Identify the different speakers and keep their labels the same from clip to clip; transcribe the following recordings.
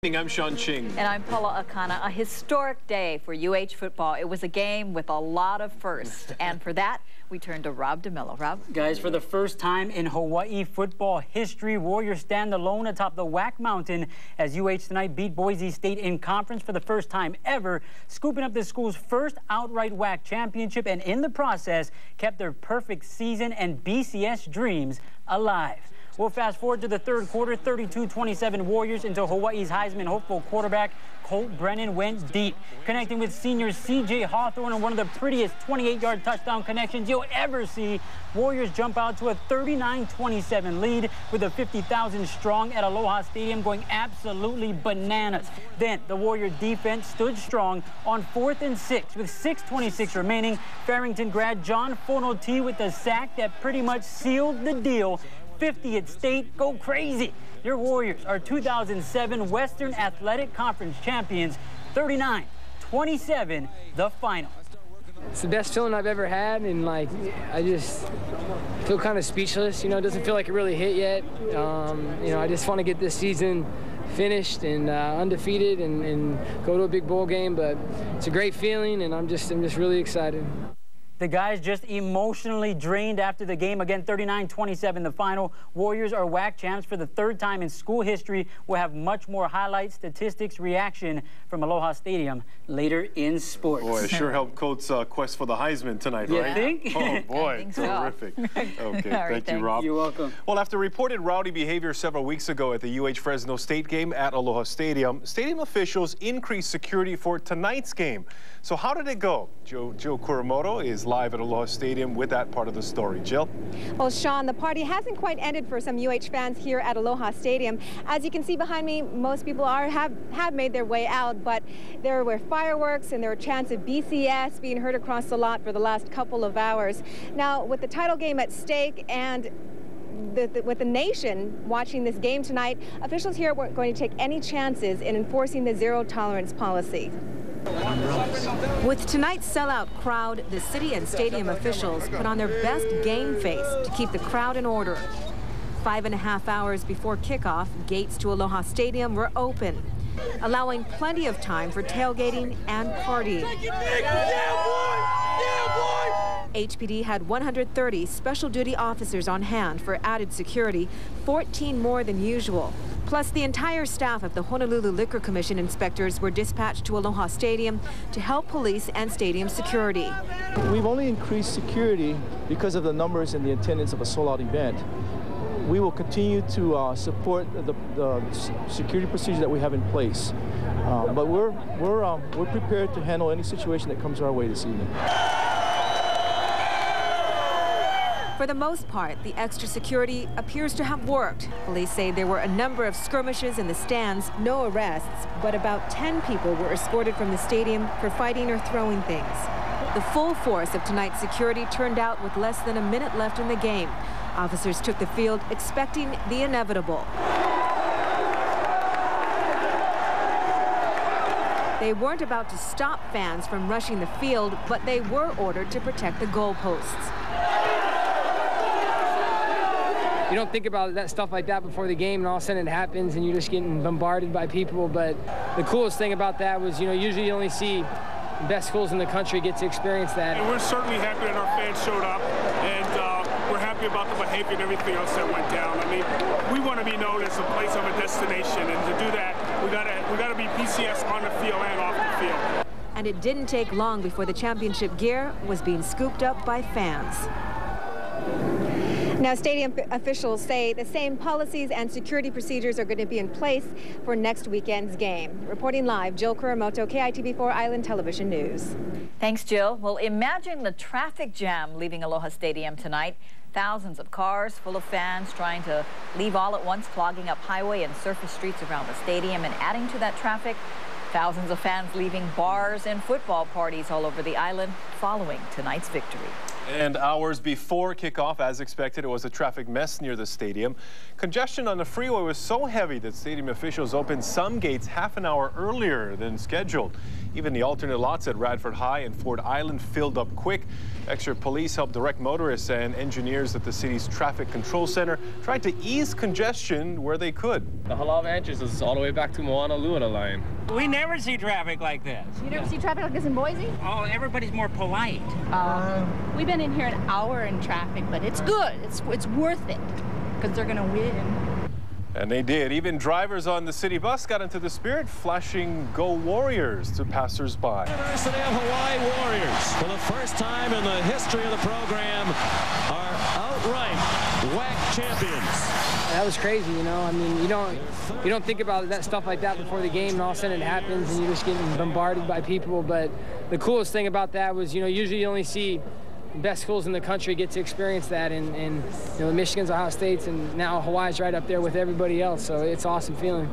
Speaker 1: I'm Sean Ching.
Speaker 2: And I'm Paula Akana. A historic day for UH football. It was a game with a lot of firsts. And for that, we turn to Rob DeMello. Rob?
Speaker 3: Guys, for the first time in Hawaii football history, Warriors stand alone atop the WAC mountain as UH tonight beat Boise State in conference for the first time ever, scooping up the school's first outright WAC championship, and in the process, kept their perfect season and BCS dreams alive. We'll fast forward to the third quarter, 32-27 Warriors into Hawaii's Heisman hopeful quarterback Colt Brennan went deep, connecting with senior C.J. Hawthorne on one of the prettiest 28-yard touchdown connections you'll ever see. Warriors jump out to a 39-27 lead with a 50,000 strong at Aloha Stadium going absolutely bananas. Then the Warrior defense stood strong on 4th and 6 with 6:26 remaining. Farrington grad John Fonoti with the sack that pretty much sealed the deal. 50 at State, go crazy. Your Warriors are 2007 Western Athletic Conference champions, 39-27, the final.
Speaker 4: It's the best feeling I've ever had, and I just feel kind of speechless. You know, it doesn't feel like it really hit yet. I just want to get this season finished and undefeated and go to a big bowl game, but it's a great feeling, and I'm just really excited.
Speaker 3: The guys just emotionally drained after the game. Again, 39-27 the final. Warriors are WAC champs for the third time in school history. We'll have much more highlights, statistics, reaction from Aloha Stadium later in sports.
Speaker 1: Boy, it sure helped Colt's quest for the Heisman tonight, right?
Speaker 3: You think?
Speaker 1: Oh, boy,
Speaker 2: I think so.
Speaker 1: terrific. Okay,
Speaker 2: right,
Speaker 1: thank you, Rob.
Speaker 3: You're welcome.
Speaker 1: Well, after reported rowdy behavior several weeks ago at the UH-Fresno State game at Aloha Stadium, stadium officials increased security for tonight's game. So how did it go? Jill Kuramoto is live at Aloha Stadium with that part of the story. Jill?
Speaker 5: Well, Sean, the party hasn't quite ended for some UH fans here at Aloha Stadium. As you can see behind me, most people have made their way out, but there were fireworks and there were chants of BCS being heard across the lot for the last couple of hours. Now, with the title game at stake and with the nation watching this game tonight, officials here weren't going to take any chances in enforcing the zero-tolerance policy. With tonight's sellout crowd, the city and stadium officials put on their best game face to keep the crowd in order. 5.5 hours before kickoff, gates to Aloha Stadium were open, allowing plenty of time for tailgating and partying. HPD had 130 special duty officers on hand for added security, 14 more than usual. Plus, the entire staff of the Honolulu Liquor Commission inspectors were dispatched to Aloha Stadium to help police and stadium security.
Speaker 6: We've only increased security because of the numbers and the attendance of a sold-out event. We will continue to support the security procedures that we have in place, but we're prepared to handle any situation that comes our way this evening.
Speaker 5: For the most part, the extra security appears to have worked. Police say there were a number of skirmishes in the stands, no arrests, but about 10 people were escorted from the stadium for fighting or throwing things. The full force of tonight's security turned out with less than a minute left in the game. Officers took the field expecting the inevitable. They weren't about to stop fans from rushing the field, but they were ordered to protect the goalposts.
Speaker 4: You don't think about that stuff like that before the game, and all of a sudden it happens, and you're just getting bombarded by people. But the coolest thing about that was, usually you only see the best schools in the country get to experience that.
Speaker 7: And we're certainly happy that our fans showed up, and we're happy about the behavior and everything else that went down. I mean, we want to be known as a place of a destination, and to do that, we gotta be PCS on the field and off the field.
Speaker 5: And it didn't take long before the championship gear was being scooped up by fans. Now, stadium officials say the same policies and security procedures are going to be in place for next weekend's game. Reporting live, Jill Kuramoto, KITV4 Island Television News.
Speaker 2: Thanks, Jill. Well, imagine the traffic jam leaving Aloha Stadium tonight. Thousands of cars full of fans trying to leave all at once, clogging up highway and surface streets around the stadium. And adding to that traffic, thousands of fans leaving bars and football parties all over the island following tonight's victory.
Speaker 1: And hours before kickoff, as expected, it was a traffic mess near the stadium. Congestion on the freeway was so heavy that stadium officials opened some gates half an hour earlier than scheduled. Even the alternate lots at Radford High and Ford Island filled up quick. Extra police helped direct motorists, and engineers at the city's traffic control center tried to ease congestion where they could.
Speaker 8: The Halawa entrance is all the way back to Moana-Luna line.
Speaker 3: We never see traffic like this.
Speaker 9: You never see traffic like this in Boise?
Speaker 3: Oh, everybody's more polite.
Speaker 9: We've been in here an hour in traffic, but it's good. It's worth it because they're going to win.
Speaker 1: And they did. Even drivers on the city bus got into the spirit, flashing "Go Warriors" to passersby.
Speaker 10: University of Hawaii Warriors, for the first time in the history of the program, are outright WAC champions.
Speaker 4: That was crazy, you know. I mean, you don't think about that stuff like that before the game, and all of a sudden it happens, and you're just getting bombarded by people. But the coolest thing about that was, you know, usually you only see best schools in the country get to experience that, and you know, Michigan's, Ohio State's, and now Hawaii's right up there with everybody else. So it's an awesome feeling.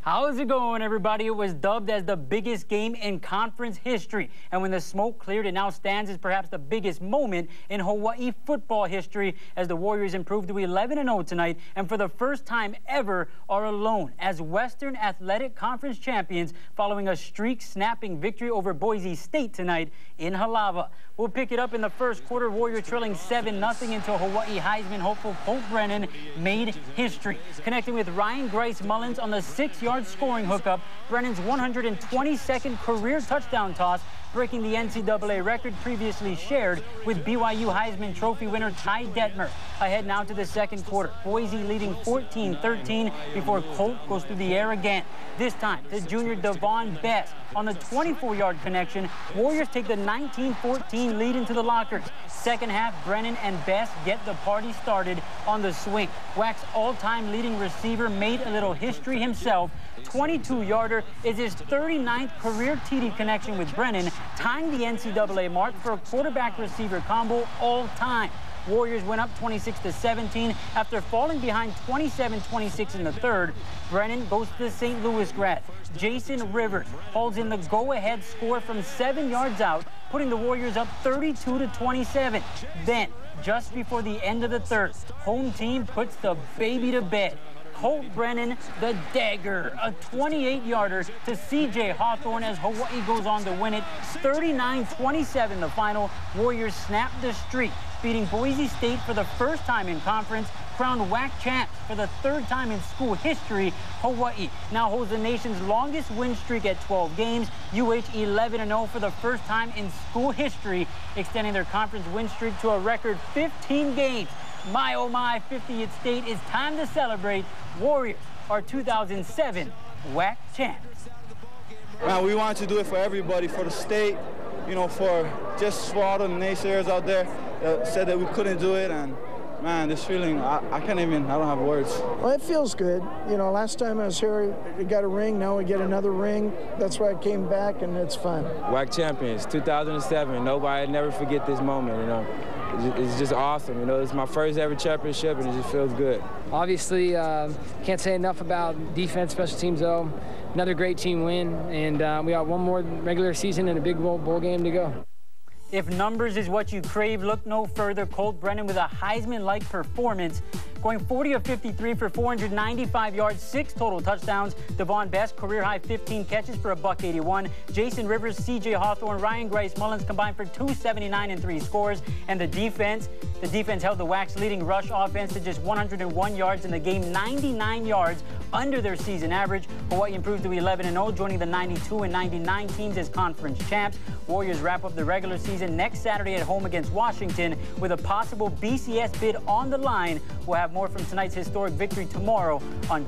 Speaker 3: How's it going, everybody? It was dubbed as the biggest game in conference history. And when the smoke cleared, it now stands as perhaps the biggest moment in Hawaii football history, as the Warriors improved to 11-0 tonight, and for the first time ever are alone as Western Athletic Conference champions following a streak-snapping victory over Boise State tonight in Halawa. We'll pick it up in the first quarter. Warriors trailing 7-0 into Hawaii Heisman hopeful Colt Brennan made history, connecting with Ryan Grice Mullins on the 6-yard scoring hookup. Brennan's 122nd career touchdown toss, breaking the NCAA record previously shared with BYU Heisman Trophy winner Ty Detmer. Ahead now to the second quarter. Boise leading 14-13 before Colt goes through the air again. This time to junior Devon Best on the 24-yard connection. Warriors take the 19-14 lead into the lockers. Second half, Brennan and Best get the party started on the swing. WAC's all-time leading receiver made a little history himself. 22-yarder is his 39th career TD connection with Brennan, tying the NCAA mark for a quarterback-receiver combo all time. Warriors went up 26-17 after falling behind 27-26 in the third. Brennan goes to the St. Louis grad. Jason Rivers holds in the go-ahead score from 7 yards out, putting the Warriors up 32-27. Then, just before the end of the third, home team puts the baby to bed. Colt Brennan, the dagger, a 28-yarder to C.J. Hawthorne as Hawaii goes on to win it. 39-27 the final. Warriors snap the streak, beating Boise State for the first time in conference, crowned WAC champs for the third time in school history. Hawaii now holds the nation's longest win streak at 12 games. UH 11-0 for the first time in school history, extending their conference win streak to a record 15 games. My, oh my, 50th state, it's time to celebrate. Warriors are 2007 WAC champs.
Speaker 11: Man, we wanted to do it for everybody, for the state, you know, for all the naysayers out there that said that we couldn't do it. And man, this feeling, I can't even, I don't have words.
Speaker 12: Well, it feels good. You know, last time I was here, we got a ring. Now we get another ring. That's why I came back, and it's fun.
Speaker 13: WAC champions, 2007. Nobody never forget this moment, you know. It's just awesome, you know. It's my first ever championship, and it just feels good.
Speaker 4: Obviously, can't say enough about defense, special teams, though. Another great team win, and we got one more regular season and a big bowl game to go.
Speaker 3: If numbers is what you crave, look no further. Colt Brennan with a Heisman-like performance, going 40 of 53 for 495 yards, 6 total touchdowns. Devon Best, career-high 15 catches for $181. Jason Rivers, C.J. Hawthorne, Ryan Grice Mullins combined for 279 and 3 scores. And the defense held the WAC's leading rush offense to just 101 yards in the game, 99 yards under their season average. Hawaii improved to 11-0, joining the 92 and 99 teams as conference champs. Warriors wrap up the regular season next Saturday at home against Washington with a possible BCS bid on the line. We'll have more from tonight's historic victory tomorrow on